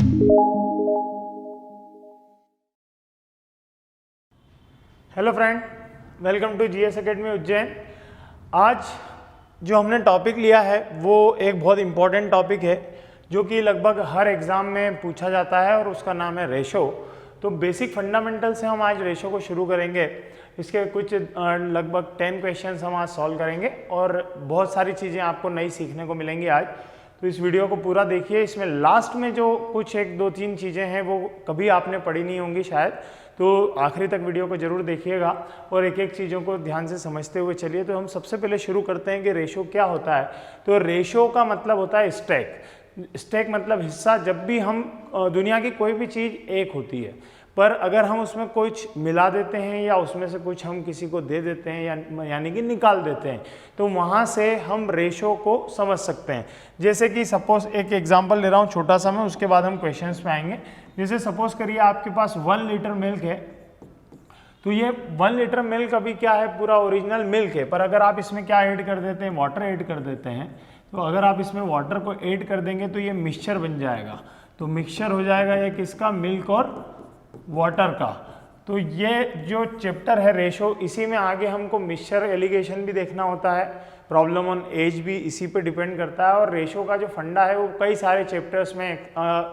Hello friend, welcome to GS academy Ujjain. आज जो हमने टॉपिक लिया है वो एक बहुत इम्पॉर्टेंट टॉपिक है जो कि लगभग हर एग्ज़ाम में पूछा जाता है और उसका नाम है रेशो। तो बेसिक फंडामेंटल से हम आज रेशो को शुरू करेंगे। इसके कुछ लगभग 10 क्वेश्चंस हम आज सॉल्व करेंगे और बहुत सारी चीज़ें आपको नई सीखने को मिलेंगी आज। तो इस वीडियो को पूरा देखिए। इसमें लास्ट में जो कुछ 1-2-3 चीज़ें हैं वो कभी आपने पढ़ी नहीं होंगी शायद, तो आखिरी तक वीडियो को जरूर देखिएगा और एक एक चीज़ों को ध्यान से समझते हुए चलिए। तो हम सबसे पहले शुरू करते हैं कि रेशो क्या होता है। तो रेशो का मतलब होता है स्टैक। स्टैक मतलब हिस्सा। जब भी हम दुनिया की कोई भी चीज़ एक होती है, पर अगर हम उसमें कुछ मिला देते हैं या उसमें से कुछ हम किसी को दे देते हैं यानी कि निकाल देते हैं, तो वहाँ से हम रेशो को समझ सकते हैं। जैसे कि सपोज एक एग्जांपल ले रहा हूँ छोटा सा मैं, उसके बाद हम क्वेश्चंस पे आएंगे। जैसे सपोज करिए आपके पास 1 लीटर मिल्क है, तो ये 1 लीटर मिल्क अभी क्या है, पूरा ओरिजिनल मिल्क है। पर अगर आप इसमें क्या ऐड कर देते हैं, वाटर ऐड कर देते हैं, तो अगर आप इसमें वाटर को ऐड कर देंगे तो ये मिक्सचर बन जाएगा। तो मिक्सचर हो जाएगा ये किसका, मिल्क और वाटर का। तो ये जो चैप्टर है रेशो, इसी में आगे हमको मिक्सचर एलिगेशन भी देखना होता है, प्रॉब्लम ऑन एज भी इसी पे डिपेंड करता है। और रेशो का जो फंडा है वो कई सारे चैप्टर्स में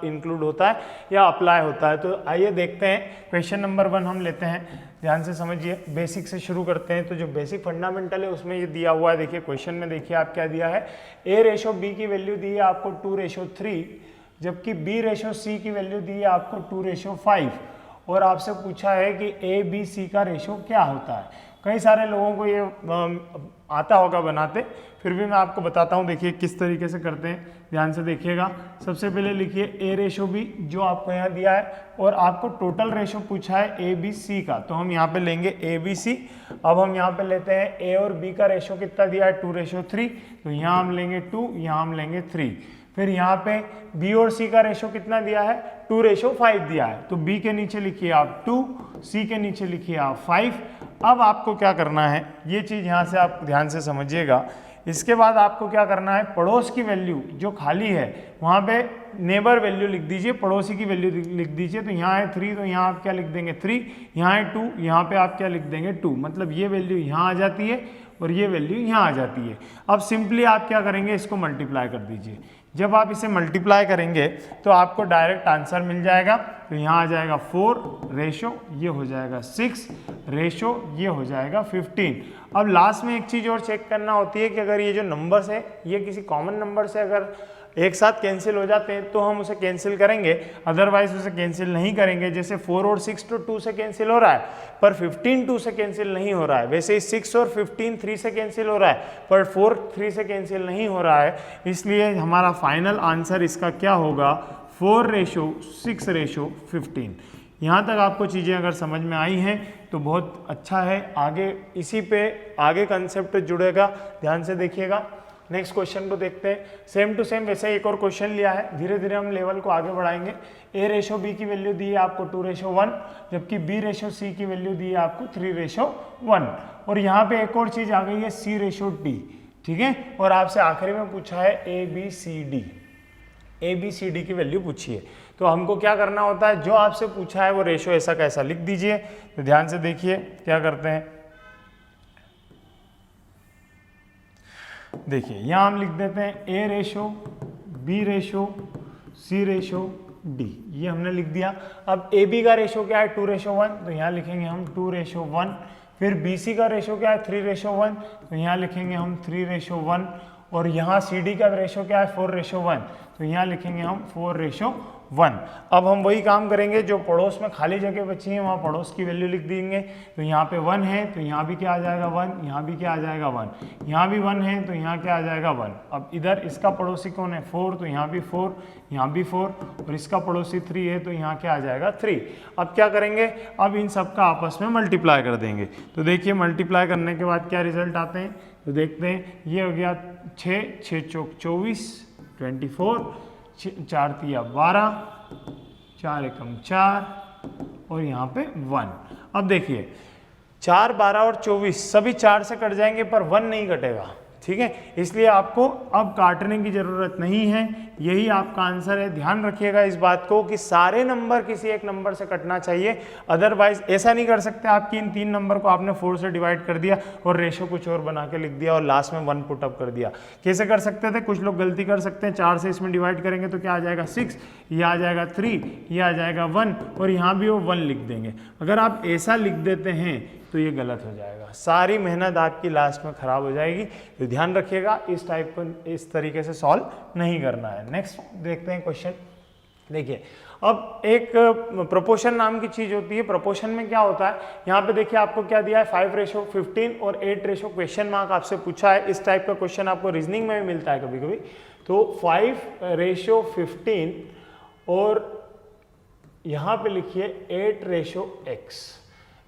इंक्लूड होता है या अप्लाई होता है। तो आइए देखते हैं। क्वेश्चन नंबर 1 हम लेते हैं, ध्यान से समझिए। बेसिक से शुरू करते हैं। तो जो बेसिक फंडामेंटल है उसमें ये दिया हुआ है। देखिए क्वेश्चन में, देखिए आप क्या दिया है। A/B की वैल्यू दी है आपको 2/3, जबकि B/C की वैल्यू दी है आपको 2/5। और आपसे पूछा है कि ABC का रेशो क्या होता है। कई सारे लोगों को ये आता होगा बनाते, फिर भी मैं आपको बताता हूँ। देखिए किस तरीके से करते हैं, ध्यान से देखिएगा। सबसे पहले लिखिए A/B जो आपको यहाँ दिया है, और आपको टोटल रेशो पूछा है ABC का, तो हम यहाँ पे लेंगे ABC। अब हम यहाँ पे लेते हैं A और B का रेशो कितना दिया है, 2/3, तो यहाँ हम लेंगे 2, यहाँ हम लेंगे 3। फिर यहाँ पे B और C का रेशो कितना दिया है, 2/5 दिया है। तो B के नीचे लिखिए आप 2, C के नीचे लिखिए आप 5। अब आपको क्या करना है, ये चीज़ यहाँ से आप ध्यान से समझिएगा। इसके बाद आपको क्या करना है, पड़ोस की वैल्यू जो खाली है वहाँ पे नेबर वैल्यू लिख दीजिए, पड़ोसी की वैल्यू लिख दीजिए। तो यहाँ है 3, तो यहाँ आप क्या लिख देंगे 3, यहाँ है 2, यहाँ पे आप क्या लिख देंगे 2। मतलब ये वैल्यू यहाँ आ जाती है और ये वैल्यू यहाँ आ जाती है। अब सिंपली आप क्या करेंगे, इसको मल्टीप्लाई कर दीजिए। जब आप इसे मल्टीप्लाई करेंगे तो आपको डायरेक्ट आंसर मिल जाएगा। तो यहाँ आ जाएगा 4 रेशो, ये हो जाएगा 6 रेशो, ये हो जाएगा 15। अब लास्ट में एक चीज़ और चेक करना होती है कि अगर ये जो नंबर्स है ये किसी कॉमन नंबर से अगर एक साथ कैंसिल हो जाते हैं तो हम उसे कैंसिल करेंगे, अदरवाइज उसे कैंसिल नहीं करेंगे। जैसे 4 और 6 तो 2 से कैंसिल हो रहा है, पर 15 2 से कैंसिल नहीं हो रहा है। वैसे ही 6 और 15 3 से कैंसिल हो रहा है, पर 4 3 से कैंसिल नहीं हो रहा है। इसलिए हमारा फाइनल आंसर इसका क्या होगा, 4/6/15। यहाँ तक आपको चीज़ें अगर समझ में आई हैं तो बहुत अच्छा है। आगे इसी पे आगे कंसेप्ट जुड़ेगा, ध्यान से देखिएगा। नेक्स्ट क्वेश्चन को देखते हैं। सेम टू सेम वैसे एक और क्वेश्चन लिया है, धीरे धीरे हम लेवल को आगे बढ़ाएंगे। A/B की वैल्यू दी है आपको 2/1, जबकि B/C की वैल्यू दी है आपको 3/1। और यहाँ पे एक और चीज़ आ गई है C/D, ठीक है। और आपसे आखिरी में पूछा है ABCD की वैल्यू पूछिए। तो हमको क्या करना होता है, जो आपसे पूछा है वो रेशो ऐसा कैसा लिख दीजिए। तो ध्यान से देखिए क्या करते हैं। देखिए यहाँ हम लिख देते हैं A/B/C/D, ये हमने लिख दिया। अब AB का रेशो क्या है, 2/1, तो यहाँ लिखेंगे हम 2/1। फिर BC का रेशो क्या है, 3/1, तो यहाँ लिखेंगे हम 3/1। और यहाँ CD का रेशो क्या है, 4/1, तो यहाँ लिखेंगे हम 4/1। अब हम वही काम करेंगे, जो पड़ोस में खाली जगह बची है वहाँ पड़ोस की वैल्यू लिख देंगे। तो यहाँ पे 1 है तो यहाँ भी क्या आ जाएगा 1, यहाँ भी क्या आ जाएगा 1, यहाँ भी 1 है तो यहाँ क्या आ जाएगा 1। अब इधर इसका पड़ोसी कौन है, 4, तो यहाँ भी 4, यहाँ भी 4, और इसका पड़ोसी 3 है तो यहाँ क्या आ जाएगा 3। अब क्या करेंगे, अब इन सब का आपस में मल्टीप्लाई कर देंगे। तो देखिए मल्टीप्लाई करने के बाद क्या रिजल्ट आते हैं, तो देखते हैं। ये हो गया 6, 6 चौक 24, 24, 4 तिया 12, 4 एकम 4, और यहाँ पे 1। अब देखिए 4, 12 और 24 सभी 4 से कट जाएंगे पर 1 नहीं कटेगा। ठीक है, इसलिए आपको अब काटने की ज़रूरत नहीं है, यही आपका आंसर है। ध्यान रखिएगा इस बात को कि सारे नंबर किसी एक नंबर से कटना चाहिए, अदरवाइज ऐसा नहीं कर सकते आपकी इन 3 नंबर को आपने 4 से डिवाइड कर दिया और रेशो कुछ और बना के लिख दिया और लास्ट में 1 पुट अप कर दिया। कैसे कर सकते थे, कुछ लोग गलती कर सकते हैं, 4 से इसमें डिवाइड करेंगे तो क्या आ जाएगा 6, ये आ जाएगा 3, ये आ जाएगा 1 और यहाँ भी वो 1 लिख देंगे। अगर आप ऐसा लिख देते हैं तो ये गलत हो जाएगा, सारी मेहनत आपकी लास्ट में खराब हो जाएगी। तो ध्यान रखिएगा इस टाइप को इस तरीके से सॉल्व नहीं करना है। नेक्स्ट देखते हैं क्वेश्चन। देखिए अब एक प्रोपोर्शन नाम की चीज होती है। प्रोपोर्शन में क्या होता है, यहाँ पे देखिए आपको क्या दिया है 5:15 और 8 क्वेश्चन मार्क आपसे पूछा है। इस टाइप का क्वेश्चन आपको रीजनिंग में भी मिलता है कभी कभी। तो 5:15 और यहाँ पे लिखिए 8:x।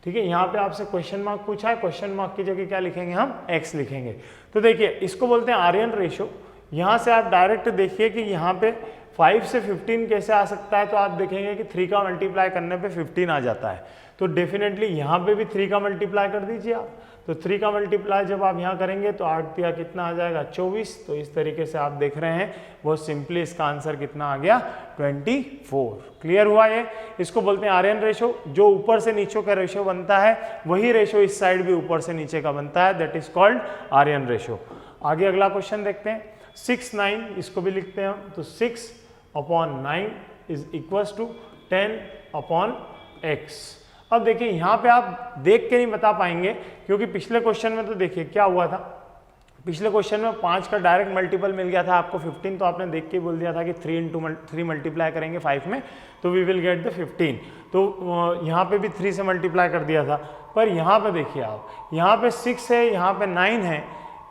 ठीक है, यहाँ पे आपसे क्वेश्चन मार्क पूछा है, क्वेश्चन मार्क की जगह क्या लिखेंगे हम, x लिखेंगे। तो देखिए इसको बोलते हैं आर्यन रेशो। यहाँ से आप डायरेक्ट देखिए कि यहाँ पे 5 से 15 कैसे आ सकता है, तो आप देखेंगे कि 3 का मल्टीप्लाई करने पे 15 आ जाता है। तो डेफिनेटली यहाँ पे भी 3 का मल्टीप्लाई कर दीजिए आप। तो 3 का मल्टीप्लाई जब आप यहाँ करेंगे तो 8 दिया कितना आ जाएगा 24। तो इस तरीके से आप देख रहे हैं बहुत सिंपली इसका आंसर कितना आ गया 24। क्लियर हुआ ये। इसको बोलते हैं आर्यन रेशो। जो ऊपर से नीचे का रेशो बनता है वही रेशो इस साइड भी ऊपर से नीचे का बनता है, that is called Aryan ratio. आगे अगला क्वेश्चन देखते हैं 6, 9, इसको भी लिखते हैं हम। तो 6/9 इज इक्वल टू 10/x। अब देखिए यहाँ पे आप देख के नहीं बता पाएंगे क्योंकि पिछले क्वेश्चन में तो देखिए क्या हुआ था, पिछले क्वेश्चन में 5 का डायरेक्ट मल्टीपल मिल गया था आपको 15। तो आपने देख के बोल दिया था कि 3 मल्टीप्लाई करेंगे 5 में तो वी विल गेट द 15। तो यहाँ पे भी 3 से मल्टीप्लाई कर दिया था। पर यहाँ पे देखिए आप, यहाँ पे 6 है, यहाँ पे 9 है,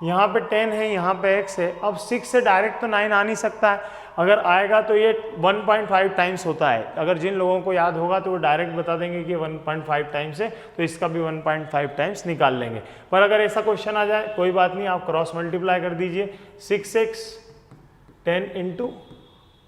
यहाँ पे 10 है, यहाँ पे x है। अब 6 से डायरेक्ट तो 9 आ नहीं सकता है, अगर आएगा तो ये 1.5 टाइम्स होता है। अगर जिन लोगों को याद होगा तो वो डायरेक्ट बता देंगे कि 1.5 टाइम्स है, तो इसका भी 1.5 टाइम्स निकाल लेंगे। पर अगर ऐसा क्वेश्चन आ जाए कोई बात नहीं, आप क्रॉस मल्टीप्लाई कर दीजिए, 6x 10 ×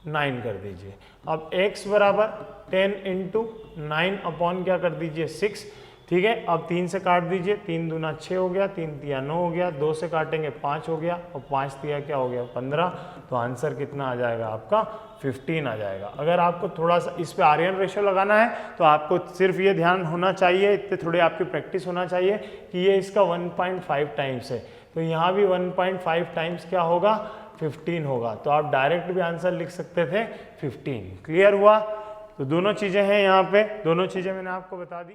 9 कर दीजिए। अब x बराबर 10 × 9 अपॉन क्या कर दीजिए 6। ठीक है, अब 3 से काट दीजिए, 3 दूना 6 हो गया, 3 तिया 9 हो गया, 2 से काटेंगे 5 हो गया और 5 तिया क्या हो गया 15। तो आंसर कितना आ जाएगा आपका 15 आ जाएगा। अगर आपको थोड़ा सा इस पे आर्यन रेशो लगाना है तो आपको सिर्फ ये ध्यान होना चाहिए, इतने थोड़ी आपकी प्रैक्टिस होना चाहिए कि ये इसका 1.5 टाइम्स है। तो यहाँ भी 1.5 टाइम्स क्या होगा 15 होगा। तो आप डायरेक्ट भी आंसर लिख सकते थे 15। क्लियर हुआ। तो दोनों चीज़ें हैं यहाँ पे, दोनों चीज़ें मैंने आपको बता दी।